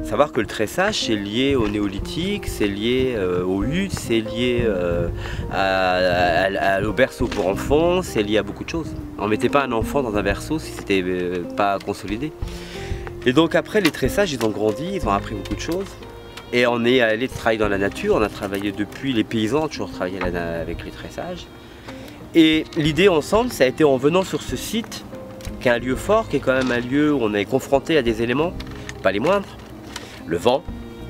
Savoir que le tressage c'est lié au néolithique, c'est lié aux huttes, c'est lié au berceau pour enfants, c'est lié à beaucoup de choses. On ne mettait pas un enfant dans un berceau si c'était pas consolidé. Et donc après les tressages ils ont grandi, ils ont appris beaucoup de choses. Et on est allé travailler dans la nature, on a travaillé depuis, les paysans ont toujours travaillé avec les tressages. Et l'idée ensemble ça a été en venant sur ce site, qui est un lieu fort, qui est quand même un lieu où on est confronté à des éléments, pas les moindres. Le vent,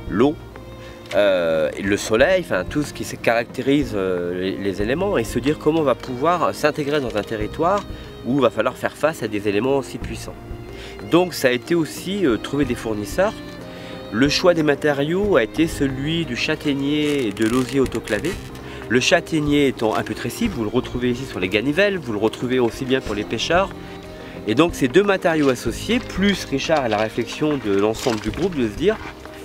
l'eau, le soleil, enfin tout ce qui caractérise les éléments et se dire comment on va pouvoir s'intégrer dans un territoire où il va falloir faire face à des éléments aussi puissants. Donc ça a été aussi trouver des fournisseurs. Le choix des matériaux a été celui du châtaignier et de l'osier autoclavé. Le châtaignier étant imputrescible, vous le retrouvez ici sur les ganivelles, vous le retrouvez aussi bien pour les pêcheurs. Et donc ces deux matériaux associés, plus Richard et la réflexion de l'ensemble du groupe de se dire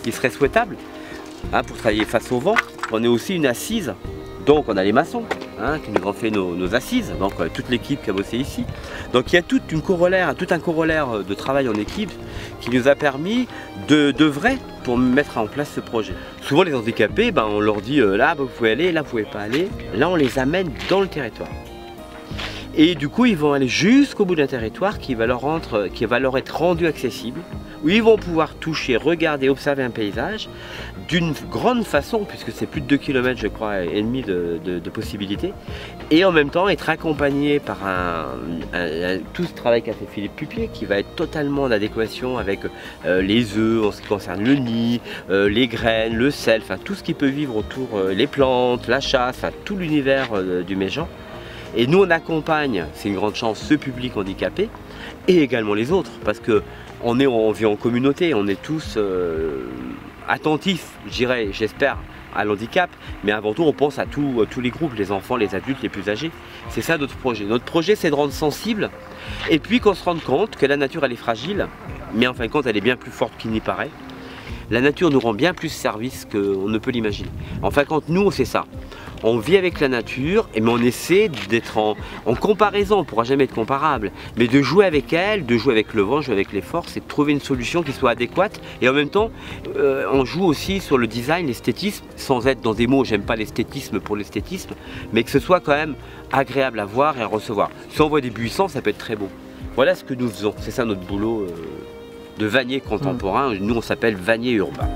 qu'il serait souhaitable, pour travailler face au vent, on ait aussi une assise. Donc on a les maçons qui nous ont fait nos assises, donc toute l'équipe qui a bossé ici. Donc il y a tout un corollaire de travail en équipe qui nous a permis d'œuvrer pour mettre en place ce projet. Souvent les handicapés, on leur dit là vous pouvez aller, là vous pouvez pas aller. Là on les amène dans le territoire. Et du coup, ils vont aller jusqu'au bout d'un territoire qui va leur être rendu accessible, où ils vont pouvoir toucher, regarder, observer un paysage d'une grande façon, puisque c'est plus de 2 km, je crois, et demi de possibilités, et en même temps être accompagné par tout ce travail qu'a fait Philippe Pupier, qui va être totalement en adéquation avec les œufs, en ce qui concerne le nid, les graines, le sel, enfin tout ce qui peut vivre autour, les plantes, la chasse, enfin tout l'univers du Méjean. Et nous on accompagne, c'est une grande chance, ce public handicapé et également les autres parce qu'on vit en communauté, on est tous attentifs, j'espère, à l'handicap, mais avant tout on pense à tous les groupes, les enfants, les adultes, les plus âgés. C'est ça notre projet. Notre projet c'est de rendre sensible et puis qu'on se rende compte que la nature elle est fragile, mais en fin de compte elle est bien plus forte qu'il n'y paraît. La nature nous rend bien plus service qu'on ne peut l'imaginer. En fin de compte, nous, c'est ça. On vit avec la nature, mais on essaie d'être en comparaison, on ne pourra jamais être comparable, mais de jouer avec elle, de jouer avec le vent, jouer avec les forces et de trouver une solution qui soit adéquate. Et en même temps, on joue aussi sur le design, l'esthétisme, sans être dans des mots, j'aime pas l'esthétisme pour l'esthétisme, mais que ce soit quand même agréable à voir et à recevoir. Si on voit des buissons, ça peut être très beau. Voilà ce que nous faisons, c'est ça notre boulot de vannier contemporain, nous on s'appelle vannier urbain.